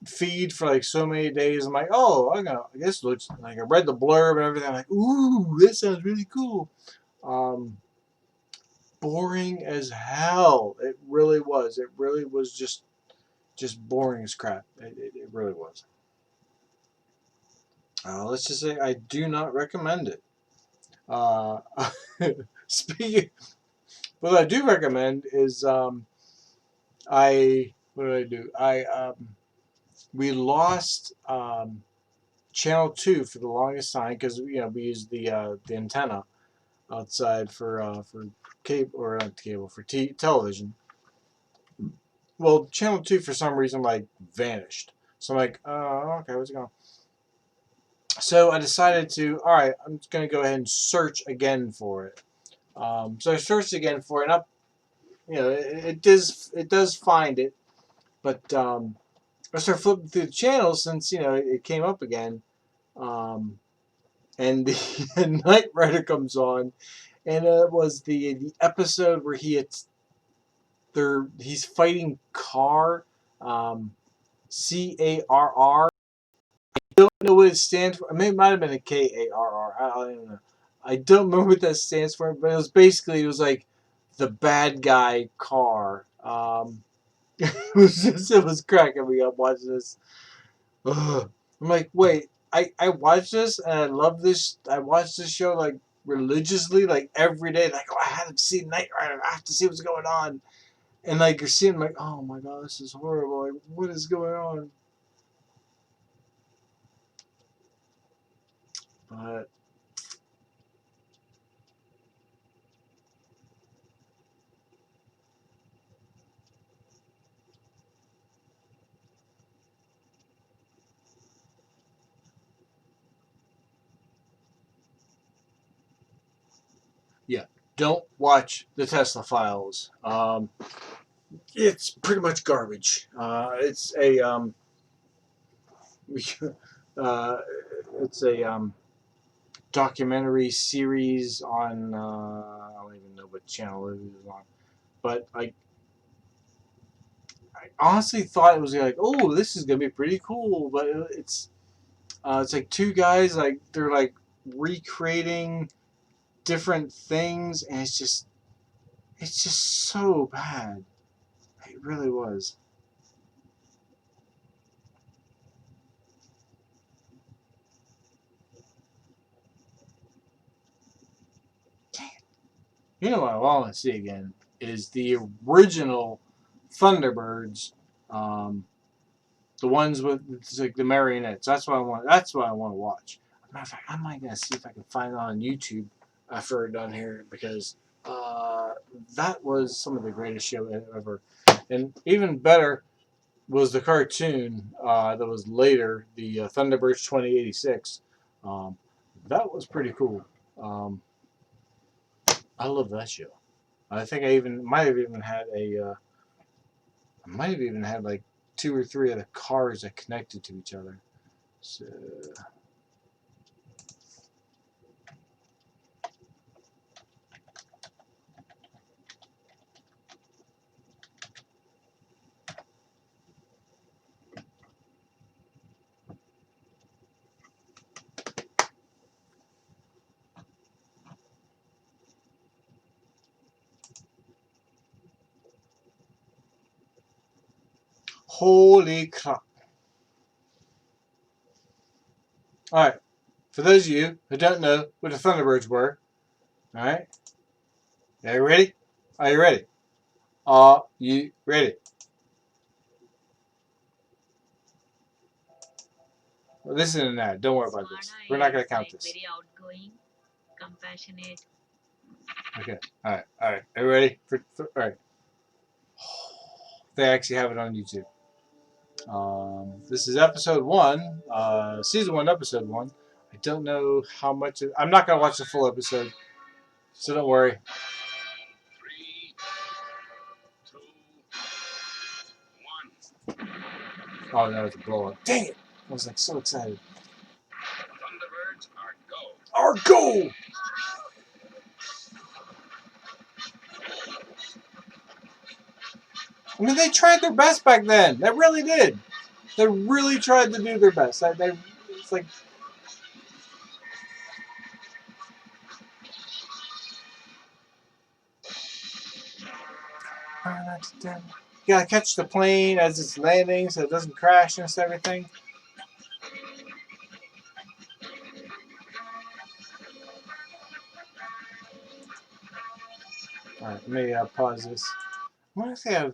feed for like so many days. I'm like, oh, I guess it looks like I read the blurb and everything. I'm like, ooh, this sounds really cool. Um, Boring as hell. It really was. It really was just boring as crap. It really was. Let's just say I do not recommend it. Uh, speaking, what I do recommend is I what did I do? We lost channel 2 for the longest time because we used the antenna outside for cable or not cable for television. Well, channel 2 for some reason like vanished. So I'm like, oh, okay, what's going on? So I decided to, all right, I'm just gonna go ahead and search again for it. So I searched again for it, and it does find it, but I started flipping through the channels since it came up again, um, and the Knight Rider comes on, and it was the episode where he's fighting Carr, Carr. I don't know what it stands for. I mean, it might have been a Karr. I don't know. I don't remember what that stands for, but it was like the bad guy Carr. It was cracking me up watching this. Ugh. I'm like, wait. I watch this and I love this. I watch this show like religiously, like every day. Like, oh, I haven't seen Knight Rider. I have to see what's going on. And like you're seeing, like, oh my god, this is horrible. Like, what is going on? But yeah, don't watch the Tesla Files. It's pretty much garbage. Uh, it's a documentary series on I don't even know what channel it was on, but I honestly thought it was like, oh, this is gonna be pretty cool, but it's like two guys like they're like recreating different things, and it's just so bad. It really was. You know what I want to see again is the original Thunderbirds, um, the ones with it's like the marionettes. That's what I want. That's what I want to watch. Matter of fact, I might gonna see if I can find it on YouTube after we're done here because uh, that was some of the greatest show ever. And even better was the cartoon that was later, the Thunderbirds 2086. Um, that was pretty cool. Um, I love that show. I think I even might have even had I might have even had like two or three of the cars that connected to each other. So, holy crap! All right, for those of you who don't know what the Thunderbirds were, all right, are you ready? Are you ready? Are you ready? Well, this isn't that. Don't worry about this. We're not gonna count this. Very outgoing, compassionate. Okay. All right. All right. Are you ready? All right. They actually have it on YouTube. This is episode one, season one, episode one. I don't know how much. I'm not gonna watch the full episode, so don't worry. 3, 2, 1. Oh no, it's a blow up. Dang it! I was like so excited. Thunderbirds are go. Our goal! I mean, they tried their best back then. They really did. They really tried to do their best. It's like. You gotta catch the plane as it's landing so it doesn't crash and everything. Alright, let me pause this. I wonder if they have.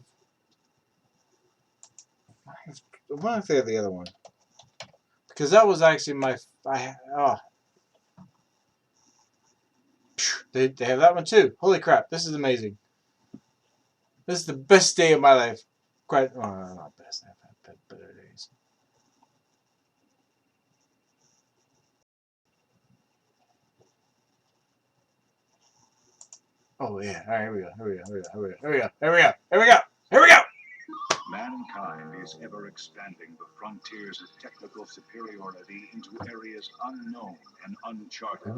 I wonder if they have the other one. Because that was actually my. They have that one too. Holy crap, this is amazing. This is the best day of my life. Quite. Oh, no, not best. I've had better days. Oh, yeah. Alright, here we go. Here we go. Here we go. Here we go. Here we go. Here we go. Here we go. Here we go. Mankind is ever expanding the frontiers of technical superiority into areas unknown and uncharted.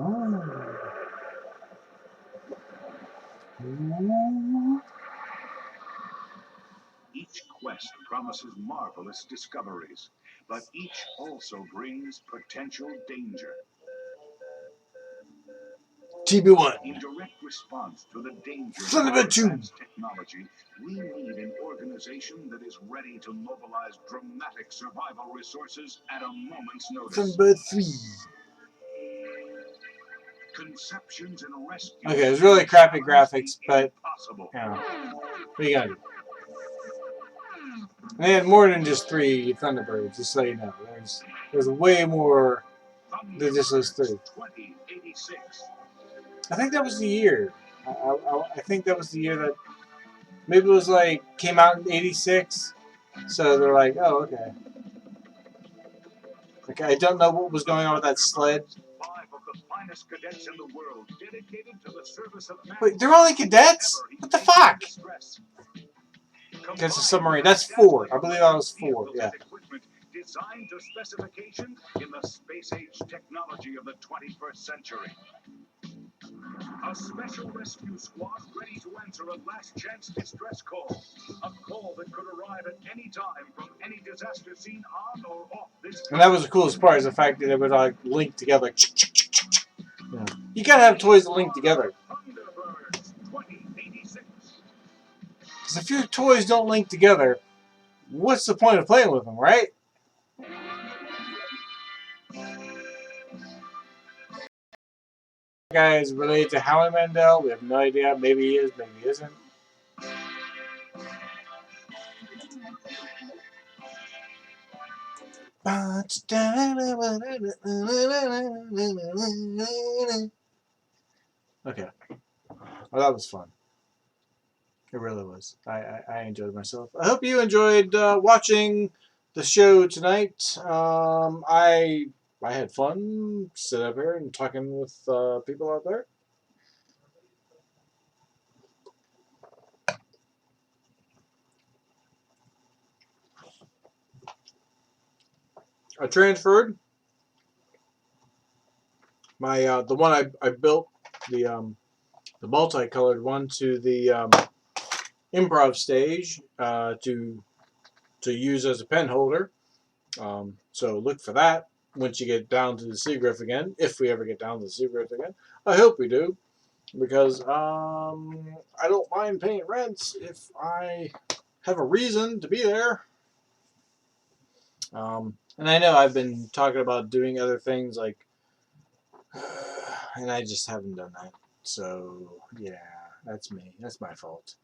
Each quest promises marvelous discoveries, but each also brings potential danger. TB1. In direct response to the dangers of Thunderbird 2. advanced technology, we need an organization that is ready to mobilize dramatic survival resources at a moment's notice. Thunderbird 3. Conceptions and rescues. Okay, it was really crappy graphics, but yeah, what you gotta do? And they had more than just 3 Thunderbirds, just so you know. There's way more than just those 3. 2086. I think that was the year. I think that was the year that maybe it was like came out in '86. So they're like, oh, okay. Okay, I don't know what was going on with that sled. 5 of the finest cadets in the world dedicated to the service of Wait, they're only cadets? What the fuck? That's a submarine. That's 4. I believe that was 4. Yeah. Designed to specifications in the space age technology of the 21st century. A special rescue squad ready to answer a last chance distress call. A call that could arrive at any time from any disaster scene on or off this. And that was the coolest part, is the fact that they would like link together. Yeah. You gotta have toys that link together. Thunderbirds 2086. Because if your toys don't link together, what's the point of playing with them, right? Guy is related to Howie Mandel. We have no idea. Maybe he is, maybe he isn't. Okay. Well, that was fun. It really was. I enjoyed myself. I hope you enjoyed watching the show tonight. I had fun sitting up here and talking with people out there. I transferred my the one I built, the multicolored one, to the Improv stage to use as a pen holder. So look for that once you get down to the Seagraph again, if we ever get down to the Seagraph again. I hope we do, because I don't mind paying rents if I have a reason to be there. And I know I've been talking about doing other things, like, and I just haven't done that. So yeah, that's me. That's my fault.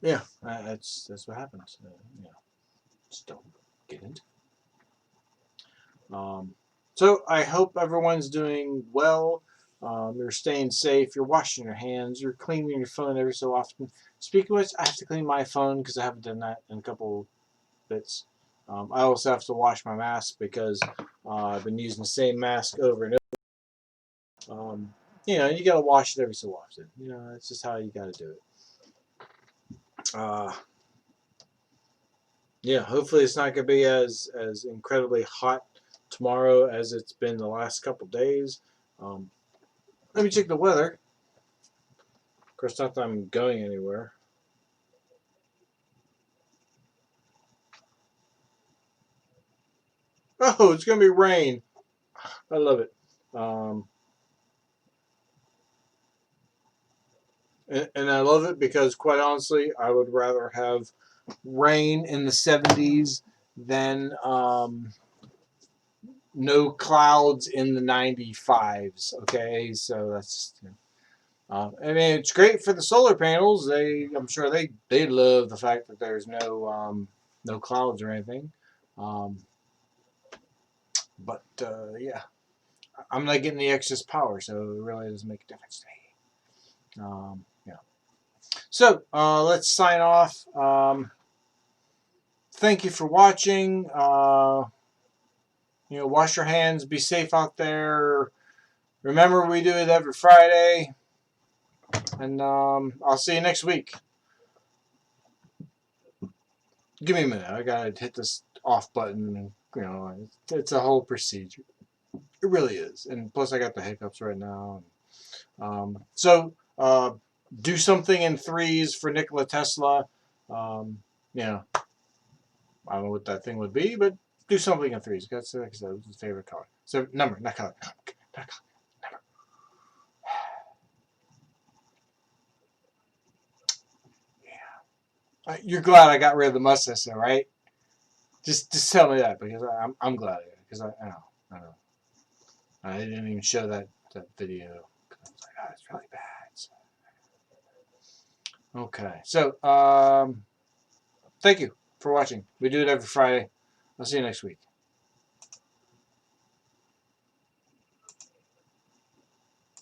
Yeah, that's what happens. You know, just don't get into it. So I hope everyone's doing well. You're staying safe. You're washing your hands. You're cleaning your phone every so often. Speaking of which, I have to clean my phone because I haven't done that in a couple bits. I also have to wash my mask because I've been using the same mask over and over. You know, you gotta wash it every so often. You know, that's just how you gotta do it. Yeah, hopefully it's not gonna be as incredibly hot tomorrow as it's been the last couple days. Let me check the weather. Of course, not that I'm going anywhere. Oh, it's gonna be rain. I love it. And I love it because, quite honestly, I would rather have rain in the 70s than no clouds in the 95s. Okay, so that's just, you know. I mean, it's great for the solar panels. I'm sure they love the fact that there's no clouds or anything. But yeah, I'm not getting the excess power, so it really doesn't make a difference to me. Yeah. So let's sign off. Thank you for watching. You know, wash your hands. Be safe out there. Remember, we do it every Friday. And I'll see you next week. Give me a minute. I gotta hit this off button. And, you know, it's a whole procedure. It really is. And plus, I got the hiccups right now. So do something in threes for Nikola Tesla. You know, I don't know what that thing would be, but do something in threes. That's his favorite color. So number, not color. Not color. Number. You're glad I got rid of the mustache, though, right? Just tell me that because I'm glad because I know I know I didn't even show that video. I was like, oh, it's really bad. Okay, so thank you for watching. We do it every Friday. I'll see you next week.